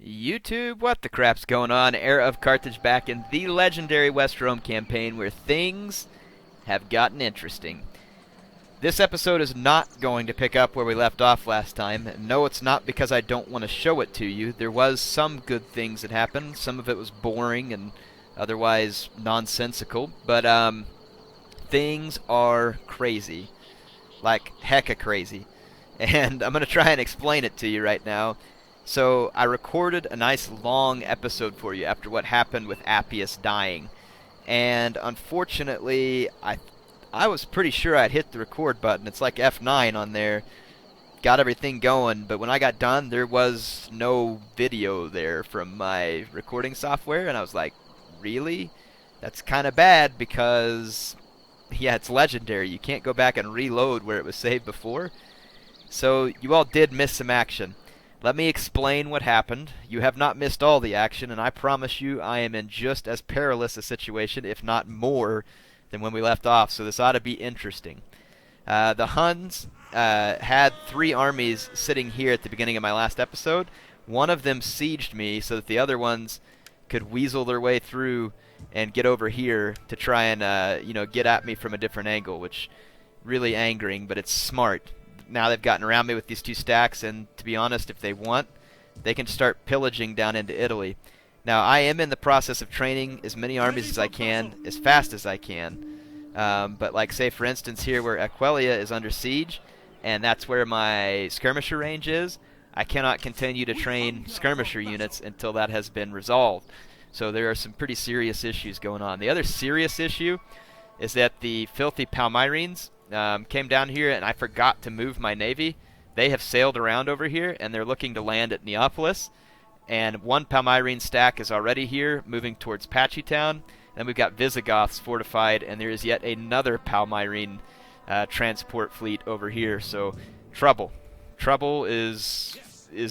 YouTube, what the crap's going on? HeirofCarthage back in the legendary West Rome campaign where things have gotten interesting. This episode is not going to pick up where we left off last time. No, it's not because I don't want to show it to you. There was some good things that happened. Some of it was boring and otherwise nonsensical. But things are crazy. Like hecka crazy. And I'm going to try and explain it to you right now. So I recorded a nice long episode for you after what happened with Appius dying. And unfortunately, I was pretty sure I'd hit the record button. It's like F9 on there. Got everything going, but when I got done, there was no video there from my recording software, and I was like, really? That's kind of bad because, yeah, it's legendary. You can't go back and reload where it was saved before. So you all did miss some action. Let me explain what happened. You have not missed all the action, and I promise you I am in just as perilous a situation, if not more, than when we left off, so this ought to be interesting. The Huns had 3 armies sitting here at the beginning of my last episode. One of them sieged me so that the other ones could weasel their way through and get over here to try and get at me from a different angle, which really angering, but it's smart. Now they've gotten around me with these 2 stacks, and to be honest, if they want, they can start pillaging down into Italy. Now, I am in the process of training as many armies as I can, as fast as I can. But like, say, for instance, here where Aquileia is under siege, and that's where my skirmisher range is, I cannot continue to train skirmisher units until that has been resolved. So there are some pretty serious issues going on. The other serious issue is that the filthy Palmyrines came down here, and I forgot to move my navy. They have sailed around over here, and they're looking to land at Neapolis. And 1 Palmyrene stack is already here, moving towards Patchytown. Then we've got Visigoths fortified, and there is yet another Palmyrene transport fleet over here. So trouble is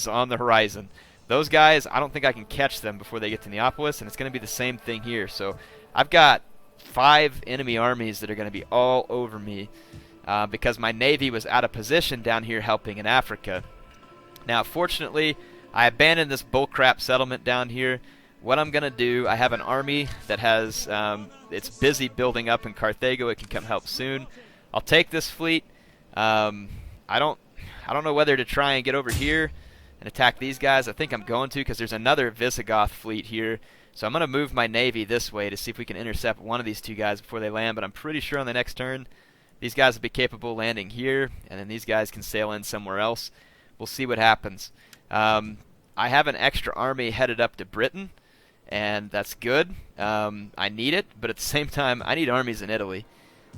on the horizon. Those guys, I don't think I can catch them before they get to Neapolis, and it's going to be the same thing here. So I've got 5 enemy armies that are going to be all over me because my navy was out of position down here helping in Africa. Now, fortunately, I abandoned this bullcrap settlement down here. What I'm going to do, I have an army that has, it's busy building up in Carthago. It can come help soon. I'll take this fleet. I don't know whether to try and get over here and attack these guys. I think I'm going to because there's another Visigoth fleet here. So I'm going to move my navy this way to see if we can intercept one of these 2 guys before they land. But I'm pretty sure on the next turn, these guys will be capable of landing here, and then these guys can sail in somewhere else. We'll see what happens. I have an extra army headed up to Britain, and that's good. I need it, but at the same time, I need armies in Italy.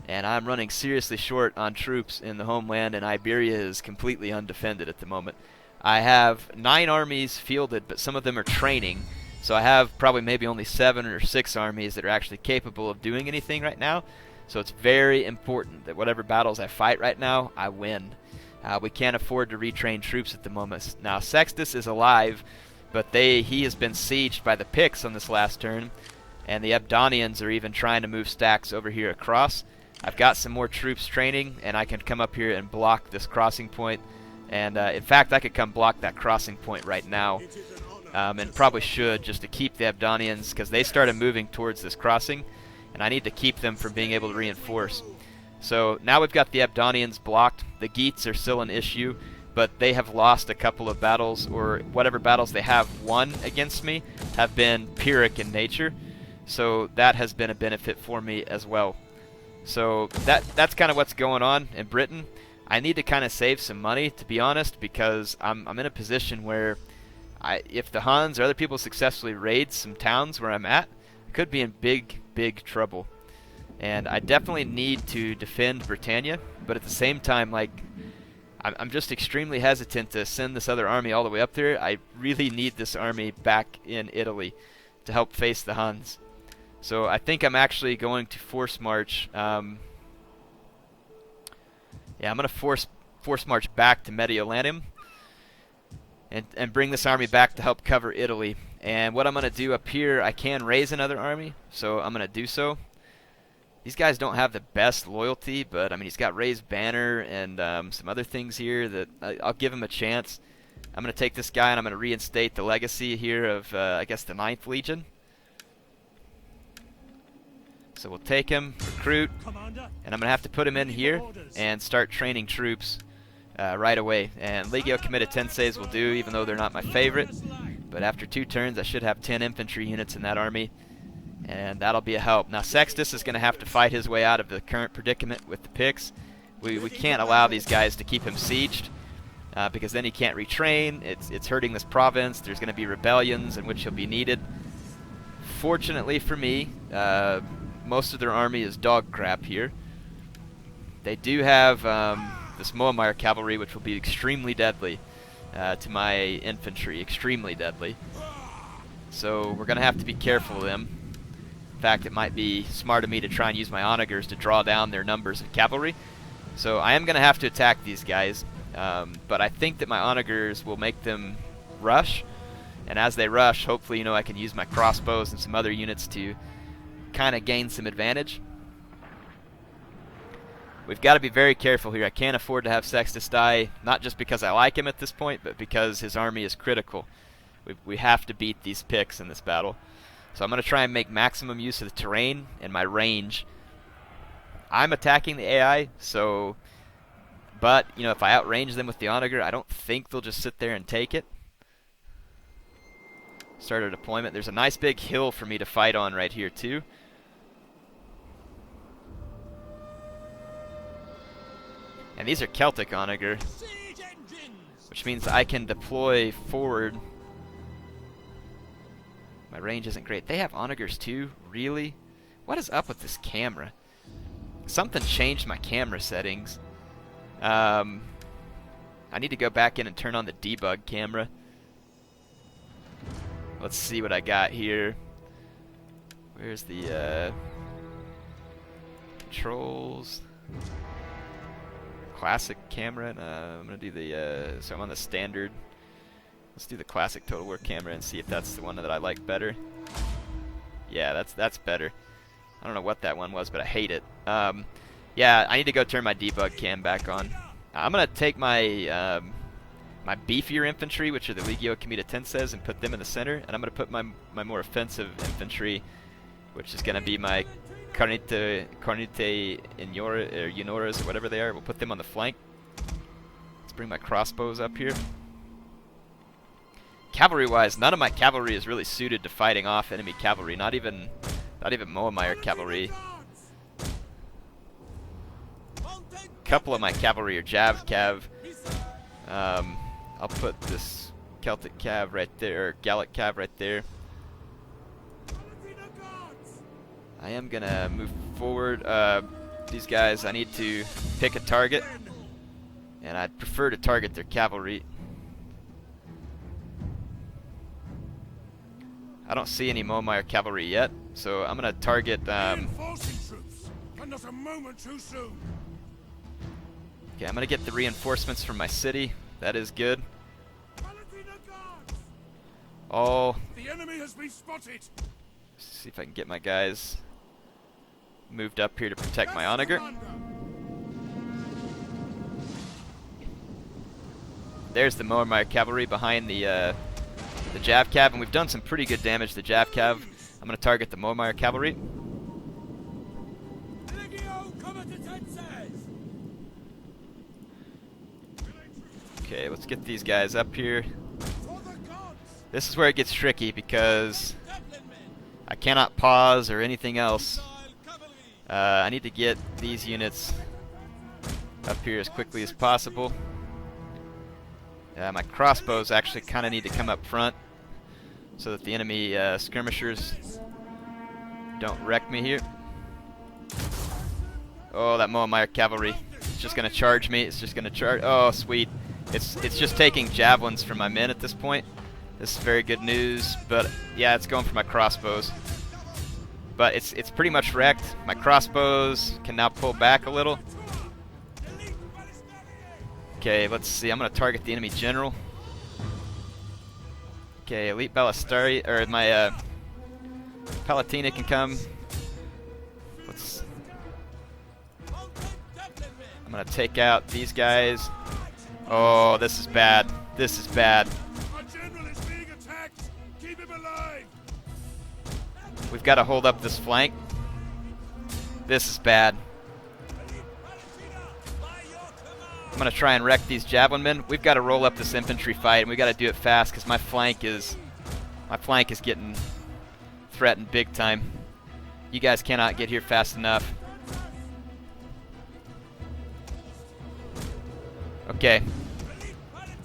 And I'm running seriously short on troops in the homeland, and Iberia is completely undefended at the moment. I have 9 armies fielded, but some of them are training. So I have probably maybe only 7 or 6 armies that are actually capable of doing anything right now. So it's very important that whatever battles I fight right now, I win. We can't afford to retrain troops at the moment. Now, Sextus is alive, but he has been sieged by the Picts on this last turn, and the Eildonians are even trying to move stacks over here across. I've got some more troops training, and I can come up here and block this crossing point. And in fact, I could come block that crossing point right now, and probably should, just to keep the Eildonians, because they started moving towards this crossing, and I need to keep them from being able to reinforce. So now we've got the Eildonians blocked. The Geats are still an issue, but they have lost a couple of battles, or whatever battles they have won against me have been Pyrrhic in nature. So that has been a benefit for me as well. So that's kind of what's going on in Britain. I need to kind of save some money, to be honest, because I'm in a position where if the Huns or other people successfully raid some towns where I'm at, I could be in big trouble. And I definitely need to defend Britannia, but at the same time, like, I'm just extremely hesitant to send this other army all the way up there. I really need this army back in Italy to help face the Huns. So I think I'm actually going to force march. I'm going to force march back to Mediolanum and bring this army back to help cover Italy. And what I'm going to do up here, I can raise another army, so I'm going to do so. These guys don't have the best loyalty, but I mean, he's got raised banner and some other things here that I'll give him a chance. I'm going to take this guy and I'm going to reinstate the legacy here of, I guess, the 9th Legion. So we'll take him, recruit, and I'm going to have to put him in here and start training troops right away. And Legio Committed Tenseis will do, even though they're not my favorite. But after 2 turns, I should have 10 infantry units in that army, and that'll be a help. Now Sextus is going to have to fight his way out of the current predicament with the Picts. We can't allow these guys to keep him sieged, because then he can't retrain. It's hurting this province. There's going to be rebellions in which he'll be needed. Fortunately for me, most of their army is dog crap here. They do have this Moamire cavalry, which will be extremely deadly to my infantry, extremely deadly. So we're going to have to be careful of them. In fact, it might be smart of me to try and use my onagers to draw down their numbers of cavalry. So I am going to have to attack these guys, but I think that my onagers will make them rush. And as they rush, hopefully, you know, I can use my crossbows and some other units to kind of gain some advantage. We've got to be very careful here. I can't afford to have Sextus die, not just because I like him at this point, but because his army is critical. We have to beat these Picts in this battle. So I'm going to try and make maximum use of the terrain and my range. I'm attacking the AI, so... But, you know, if I outrange them with the onager, I don't think they'll just sit there and take it. Start a deployment. There's a nice big hill for me to fight on right here, too. And these are Celtic onager, which means I can deploy forward. My range isn't great. They have onagers too? Really? What is up with this camera? Something changed my camera settings. I need to go back in and turn on the debug camera. Let's see what I got here. Where's the controls? Classic camera. I'm gonna do the so I'm on the standard. Let's do the classic Total War camera and see if that's the one that I like better. Yeah, that's better. I don't know what that one was, but I hate it. Yeah, I need to go turn my debug cam back on. I'm gonna take my my beefier infantry, which are the Legio Committed Tenseis, and put them in the center, and I'm gonna put my more offensive infantry, which is gonna be my Carnite Ionoras, or whatever they are. We'll put them on the flank. Let's bring my crossbows up here. Cavalry-wise, none of my cavalry is really suited to fighting off enemy cavalry. Not even Moamire cavalry. A couple of my cavalry are Jav Cav. I'll put this Celtic Cav right there, or Gallic Cav right there. I am gonna move forward. These guys, I need to pick a target, and I'd prefer to target their cavalry. I don't see any Moamire cavalry yet, so I'm gonna target. Okay, I'm gonna get the reinforcements from my city. That is good. Oh. The enemy has been spotted. See if I can get my guys moved up here to protect my onager. There's the Moamire cavalry behind the Jav Cav, and we've done some pretty good damage to the Jav Cav. I'm going to target the Moamire cavalry. Okay, let's get these guys up here. This is where it gets tricky because I cannot pause or anything else. I need to get these units up here as quickly as possible. My crossbows actually kind of need to come up front so that the enemy skirmishers don't wreck me here. Oh, that Moamire cavalry. It's just going to charge me. It's just going to charge. Oh, sweet. It's just taking javelins from my men at this point. This is very good news, but yeah, it's going for my crossbows. But it's pretty much wrecked. My crossbows can now pull back a little. Okay, let's see. I'm going to target the enemy general. Okay, Elite Ballistari, or my Palatina can come. I'm going to take out these guys. Oh, this is bad. This is bad. Our general is being attacked. Keep him alive. We've got to hold up this flank. This is bad. I'm going to try and wreck these javelin men. We've got to roll up this infantry fight, and we've got to do it fast because my flank is getting threatened big time. You guys cannot get here fast enough. Okay.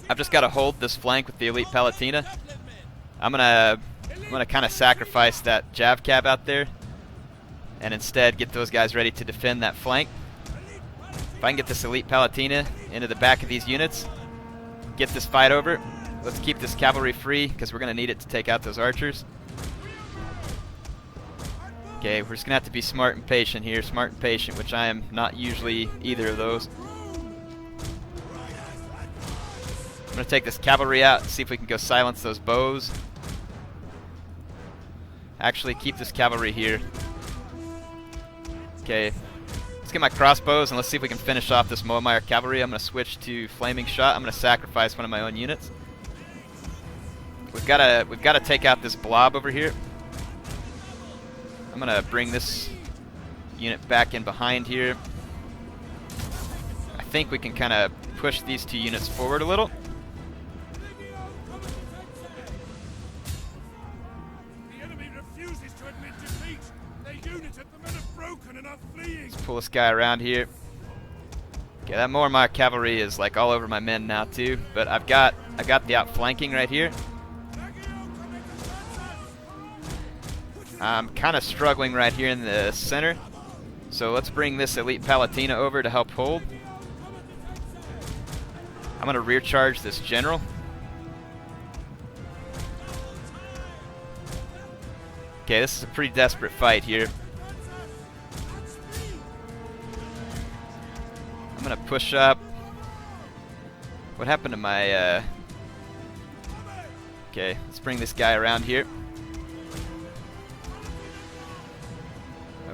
I've just got to hold this flank with the Elite Palatina. I'm gonna kind of sacrifice that Jav Cab out there and instead get those guys ready to defend that flank. If I can get this Elite Palatina into the back of these units, get this fight over. Let's keep this cavalry free because we're going to need it to take out those archers. Okay, we're just going to have to be smart and patient here. Smart and patient, which I am not usually either of those. I'm going to take this cavalry out and see if we can go silence those bows. Actually, keep this cavalry here. Okay, let's get my crossbows and let's see if we can finish off this Moamire cavalry. I'm going to switch to flaming shot. I'm going to sacrifice one of my own units. We've got to take out this blob over here. I'm going to bring this unit back in behind here. I think we can kind of push these two units forward a little. Let's pull this guy around here. Okay, that Moamire cavalry is like all over my men now too, but I got the outflanking right here. I'm kind of struggling right here in the center, so let's bring this Elite Palatina over to help hold. I'm going to rear charge this general. Okay, this is a pretty desperate fight here. I'm going to push up. What happened to my... Okay, let's bring this guy around here.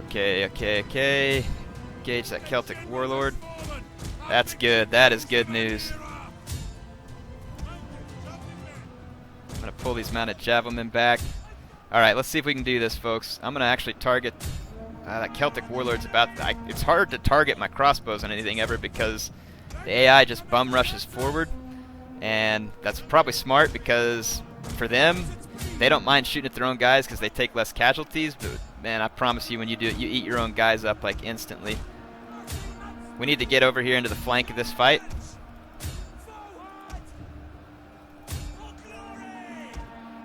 Okay. Engage that Celtic warlord. That's good. That is good news. I'm going to pull these mounted javelin back. Alright, let's see if we can do this, folks. I'm going to actually target... that Celtic warlord's about... it's hard to target my crossbows on anything ever because the AI just bum rushes forward. And that's probably smart because for them, they don't mind shooting at their own guys because they take less casualties. But man, I promise you when you do it, you eat your own guys up like instantly. We need to get over here into the flank of this fight.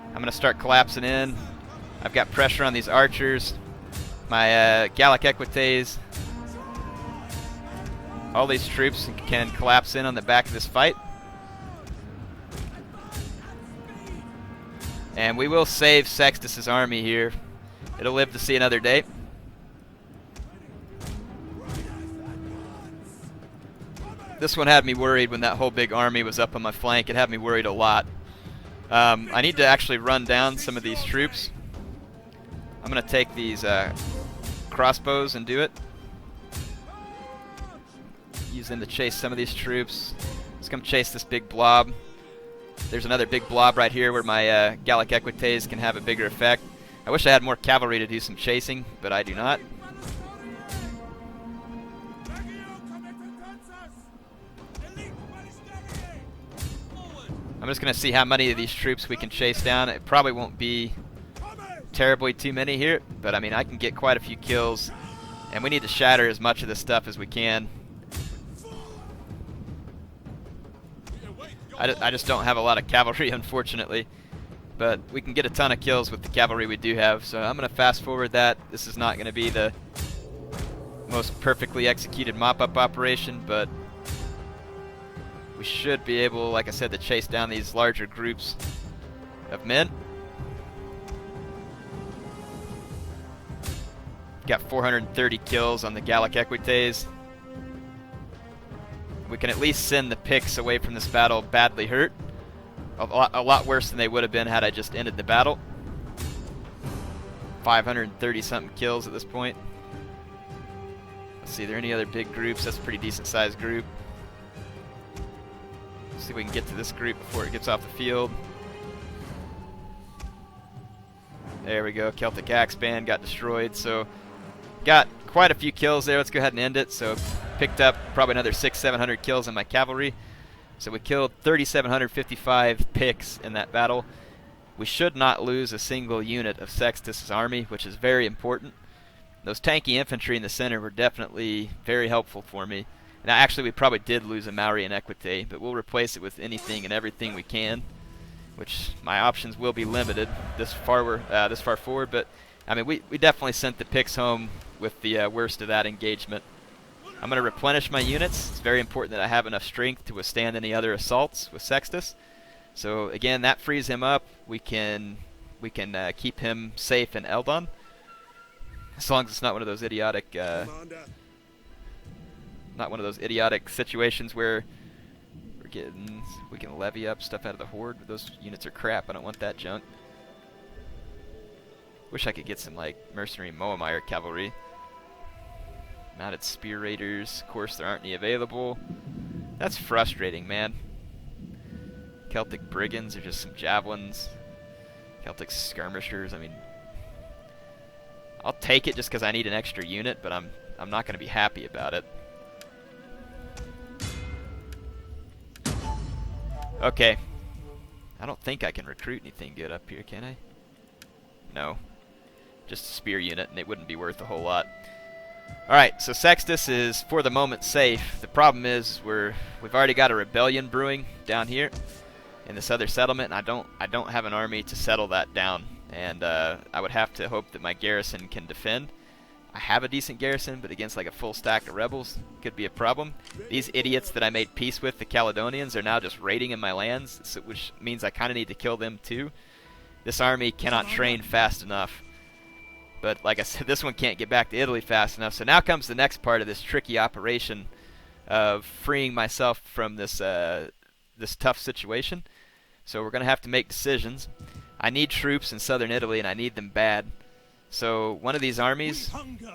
I'm going to start collapsing in. I've got pressure on these archers. My Gallic Equites. All these troops can collapse in on the back of this fight. And we will save Sextus's army here. It'll live to see another day. This one had me worried when that whole big army was up on my flank. It had me worried a lot. I need to actually run down some of these troops. I'm going to take these crossbows and do it. Use them to chase some of these troops. Let's come chase this big blob. There's another big blob right here where my Gallic Equites can have a bigger effect. I wish I had more cavalry to do some chasing, but I do not. I'm just going to see how many of these troops we can chase down. It probably won't be terribly too many here, but I mean I can get quite a few kills, and we need to shatter as much of this stuff as we can. I just don't have a lot of cavalry, unfortunately, but we can get a ton of kills with the cavalry we do have, so I'm going to fast forward that. This is not going to be the most perfectly executed mop-up operation, but we should be able, like I said, to chase down these larger groups of men. Got 430 kills on the Gallic Equites. We can at least send the Picts away from this battle badly hurt. A lot worse than they would have been had I just ended the battle. 530 something kills at this point. Let's see, are there any other big groups? That's a pretty decent sized group. See if we can get to this group before it gets off the field. There we go. Celtic Axe Band got destroyed. So got quite a few kills there. Let's go ahead and end it. So picked up probably another 600-700 kills in my cavalry. So we killed 3,755 Picts in that battle. We should not lose a single unit of Sextus' army, which is very important. Those tanky infantry in the center were definitely very helpful for me. Now, actually, we probably did lose a Maori and Equite, but we'll replace it with anything and everything we can, which my options will be limited this far forward. But I mean, we definitely sent the Picts home with the worst of that engagement. I'm going to replenish my units. It's very important that I have enough strength to withstand any other assaults with Sextus. So again, that frees him up. We can keep him safe in Eildon, as long as it's not one of those idiotic situations where we can levy up stuff out of the horde. Those units are crap. I don't want that junk. Wish I could get some like mercenary Moamire cavalry. Mounted spear raiders. Of course, there aren't any available. That's frustrating, man. Celtic brigands are just some javelins. Celtic skirmishers. I mean, I'll take it just because I need an extra unit, but I'm not going to be happy about it. Okay. I don't think I can recruit anything good up here, can I? No. Just a spear unit, and it wouldn't be worth a whole lot. Alright, so Sextus is, for the moment, safe. The problem is we've already got a rebellion brewing down here in this other settlement, and I don't have an army to settle that down. And I would have to hope that my garrison can defend. I have a decent garrison, but against like a full stack of rebels could be a problem. These idiots that I made peace with, the Caledonians, are now just raiding in my lands, so, which means I kind of need to kill them too. This army cannot train fast enough. But like I said, this one can't get back to Italy fast enough. So now comes the next part of this tricky operation of freeing myself from this this tough situation. So we're going to have to make decisions. I need troops in southern Italy, and I need them bad. So one of these armies,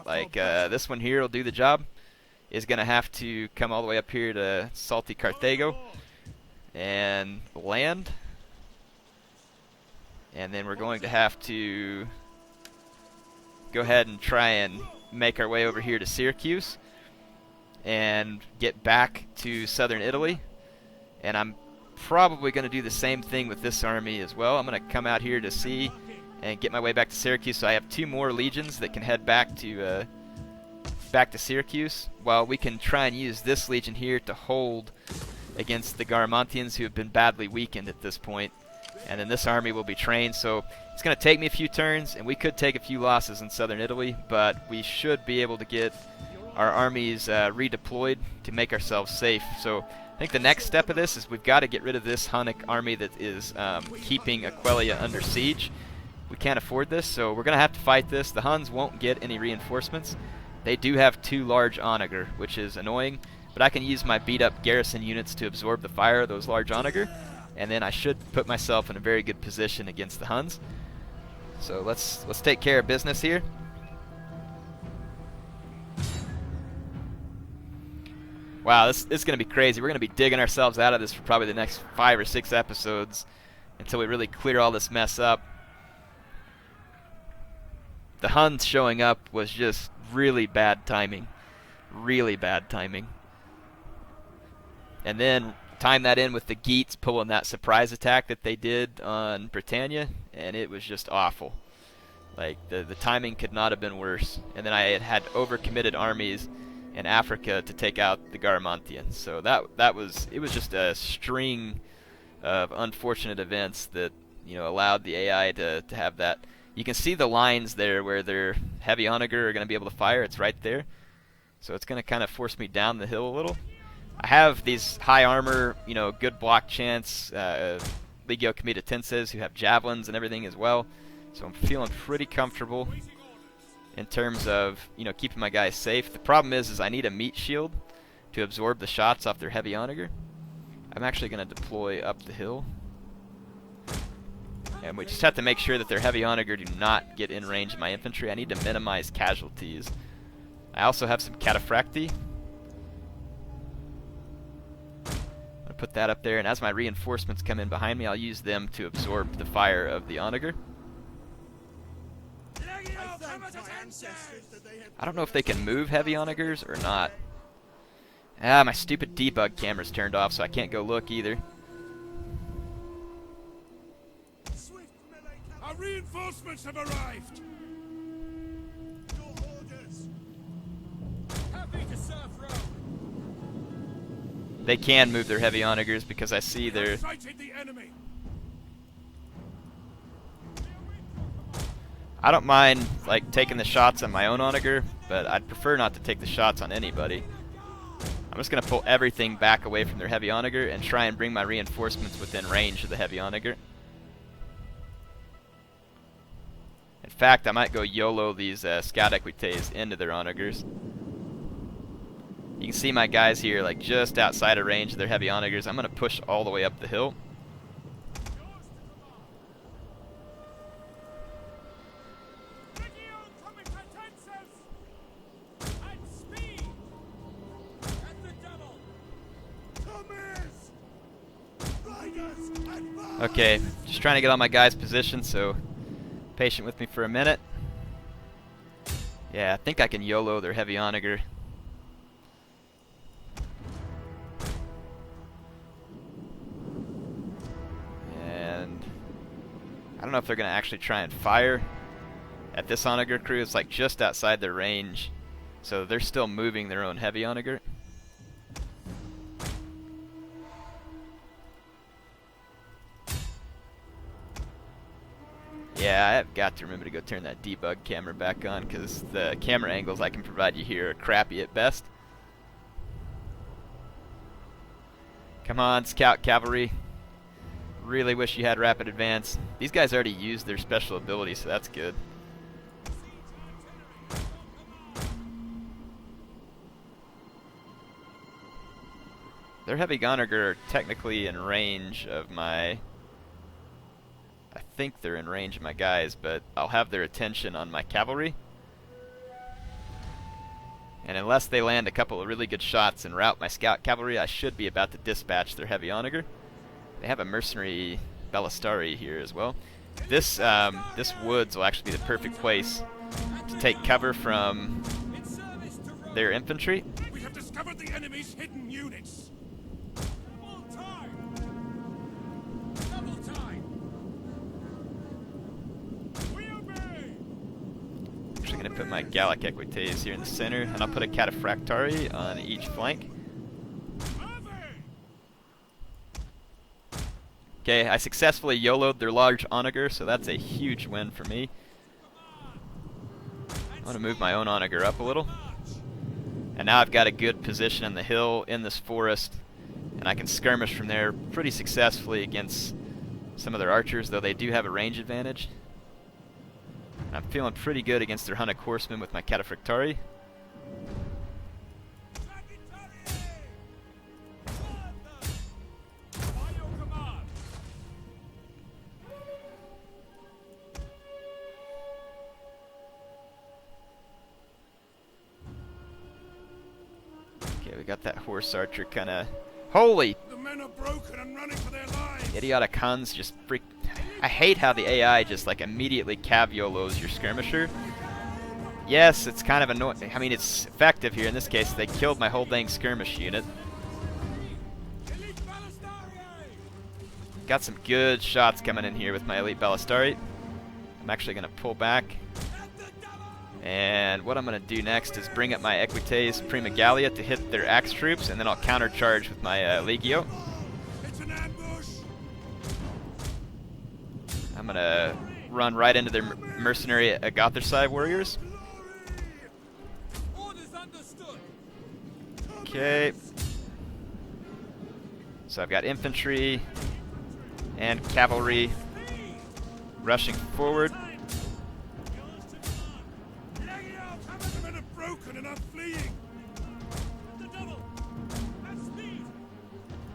like this one here will do the job, is going to have to come all the way up here to Salty Carthago and land. And then we're going to have to go ahead and try and make our way over here to Syracuse and get back to southern Italy. And I'm probably going to do the same thing with this army as well. I'm going to come out here to sea and get my way back to Syracuse, so I have 2 more legions that can head back to Syracuse, while we can try and use this legion here to hold against the Garamantians, who have been badly weakened at this point. And then this army will be trained, so it's going to take me a few turns, and we could take a few losses in southern Italy, but we should be able to get our armies redeployed to make ourselves safe. So I think the next step of this is we've got to get rid of this Hunnic army that is keeping Aquileia under siege. We can't afford this, so we're going to have to fight this. The Huns won't get any reinforcements. They do have 2 large onager, which is annoying, but I can use my beat-up garrison units to absorb the fire of those large onager, and then I should put myself in a very good position against the Huns. So let's take care of business here. Wow, this is going to be crazy. We're going to be digging ourselves out of this for probably the next 5 or 6 episodes until we really clear all this mess up. The Huns showing up was just really bad timing. Really bad timing. And then time that in with the Geats pulling that surprise attack that they did on Britannia, and it was just awful. Like, the timing could not have been worse. And then I had overcommitted armies in Africa to take out the Garamantians. So it was just a string of unfortunate events that, you know, allowed the AI to have that. You can see the lines there where their heavy onager are going to be able to fire. It's right there. So it's going to kind of force me down the hill a little. I have these high armor, you know, good block chance Legio Comitatenses who have javelins and everything as well. So I'm feeling pretty comfortable in terms of, you know, keeping my guys safe. The problem is I need a meat shield to absorb the shots off their heavy onager. I'm actually going to deploy up the hill. And we just have to make sure that their heavy onager do not get in range of my infantry. I need to minimize casualties. I also have some cataphracti. I'm going to gonna put that up there, and as my reinforcements come in behind me, I'll use them to absorb the fire of the onager. I don't know if they can move heavy onagers or not. Ah, my stupid debug camera's turned off, so I can't go look either. Our reinforcements have arrived. Your orders. Happy to serve Rome. They can move their heavy onagers because I see their... Sighted the enemy. I don't mind like taking the shots on my own onager, but I'd prefer not to take the shots on anybody. I'm just going to pull everything back away from their heavy onager and try and bring my reinforcements within range of the heavy onager. In fact, I might go YOLO these scout equites into their onagers. You can see my guys here like just outside of range of their heavy onagers. I'm going to push all the way up the hill. Okay, just trying to get all my guys positioned, so patient with me for a minute. Yeah, I think I can YOLO their heavy onager. And I don't know if they're going to actually try and fire at this onager crew. It's like just outside their range, so they're still moving their own heavy onager. Yeah, I've got to remember to go turn that debug camera back on because the camera angles I can provide you here are crappy at best. Come on, scout cavalry. Really wish you had rapid advance. These guys already used their special ability, so that's good. Their heavy onager are technically in range of my... I think they're in range of my guys, but I'll have their attention on my cavalry. And unless they land a couple of really good shots and rout my scout cavalry, I should be about to dispatch their heavy onager. They have a mercenary ballistari here as well. This woods will actually be the perfect place to take cover from their infantry. We have discovered the enemy's hidden units. I'm going to put my Gallic equites here in the center, and I'll put a cataphractari on each flank. Okay, I successfully YOLO'd their large onager, so that's a huge win for me. I want to move my own onager up a little. And now I've got a good position on the hill in this forest, and I can skirmish from there pretty successfully against some of their archers, though they do have a range advantage. I'm feeling pretty good against their Hunnic horsemen with my cataphractari. Okay, we got that horse archer kind of... Holy! The men are broken and running for their lives. Idiotic Huns just freak... I hate how the AI just like immediately cav-YOLOs your skirmisher. Yes, it's kind of annoying. I mean, it's effective here. In this case, they killed my whole dang skirmish unit. Got some good shots coming in here with my elite ballistari. I'm actually going to pull back. And what I'm going to do next is bring up my equites Prima Gallia to hit their axe troops, and then I'll countercharge with my Legio. I'm going to run right into their mercenary Agathersai warriors. Okay. So I've got infantry and cavalry rushing forward.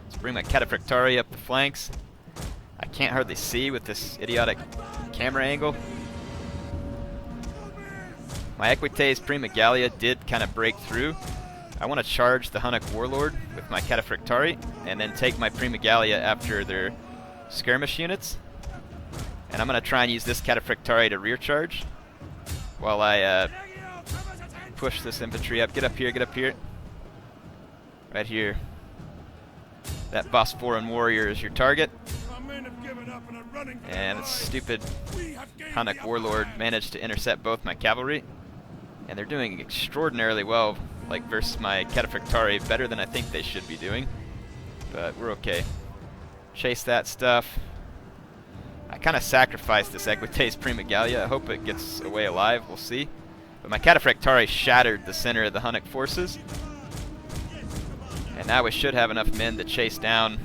Let's bring my cataphractari up the flanks. I can't hardly see with this idiotic camera angle. My equites Prima Gallia did kind of break through. I want to charge the Hunnic Warlord with my Cataphractari, and then take my Prima Gallia after their skirmish units. And I'm going to try and use this Cataphractari to rear charge while I push this infantry up. Get up here, get up here. Right here. That Bosporan warrior is your target. And the stupid Hunnic Warlord managed to intercept both my cavalry. And they're doing extraordinarily well, like versus my Cataphractari, better than I think they should be doing. But we're okay. Chase that stuff. I kind of sacrificed this Equites Prima Gallia. I hope it gets away alive. We'll see. But my Cataphractari shattered the center of the Hunnic forces. And now we should have enough men to chase down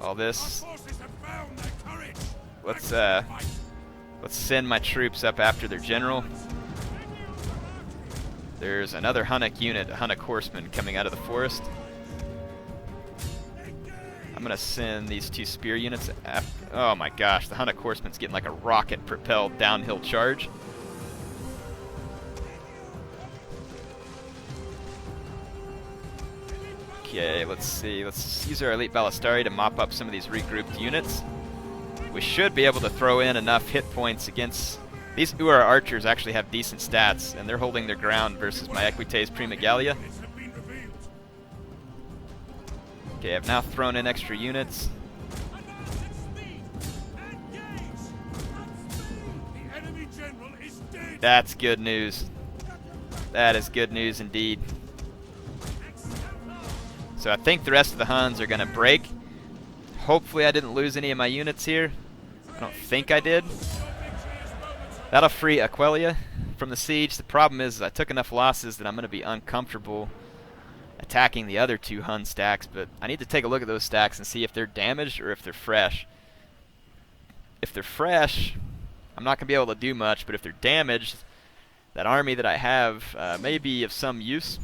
all this. Let's send my troops up after their general. There's another Hunnic unit, a Hunnic horseman, coming out of the forest. I'm gonna send these 2 spear units after. Oh my gosh, the Hunnic horseman's getting like a rocket-propelled downhill charge. Okay, let's see. Let's use our Elite Ballistari to mop up some of these regrouped units. We should be able to throw in enough hit points against... These Uar archers actually have decent stats, and they're holding their ground versus my Equites Prima Gallia. Okay, I've now thrown in extra units. That's good news. That is good news indeed. So I think the rest of the Huns are going to break. Hopefully I didn't lose any of my units here. I don't think I did. That'll free Aquileia from the siege. The problem is I took enough losses that I'm going to be uncomfortable attacking the other 2 Hun stacks, but I need to take a look at those stacks and see if they're damaged or if they're fresh. If they're fresh, I'm not going to be able to do much, but if they're damaged, that army that I have may be of some use.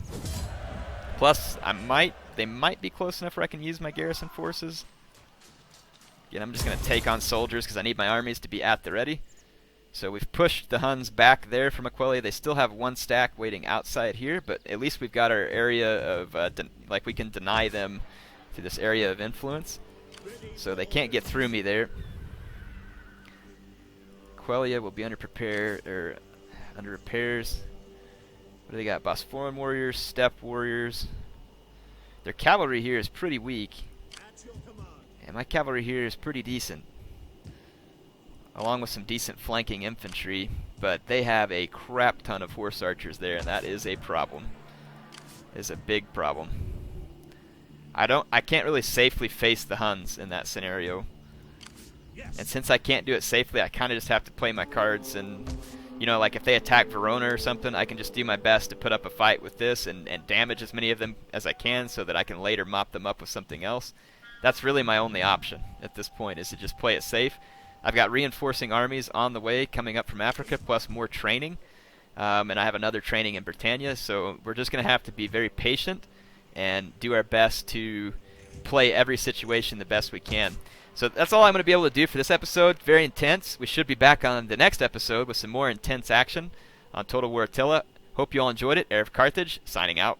Plus, they might be close enough where I can use my garrison forces. Again, I'm just going to take on soldiers because I need my armies to be at the ready. So we've pushed the Huns back there from Aquileia. They still have 1 stack waiting outside here, but at least we've got our area of, like we can deny them to this area of influence. So they can't get through me there. Aquileia will be under repairs. What do they got? Bosporan warriors, steppe warriors. Their cavalry here is pretty weak. And my cavalry here is pretty decent, along with some decent flanking infantry, but they have a crap ton of horse archers there, and that is a problem. It is a big problem. I can't really safely face the Huns in that scenario. And since I can't do it safely, I kind of just have to play my cards, and you know, like if they attack Verona or something, I can just do my best to put up a fight with this and damage as many of them as I can so that I can later mop them up with something else. That's really my only option at this point, is to just play it safe. I've got reinforcing armies on the way coming up from Africa, plus more training. And I have another training in Britannia, so we're just going to have to be very patient and do our best to play every situation the best we can. So that's all I'm going to be able to do for this episode. Very intense. We should be back on the next episode with some more intense action on Total War Attila. Hope you all enjoyed it. HeirofCarthage, signing out.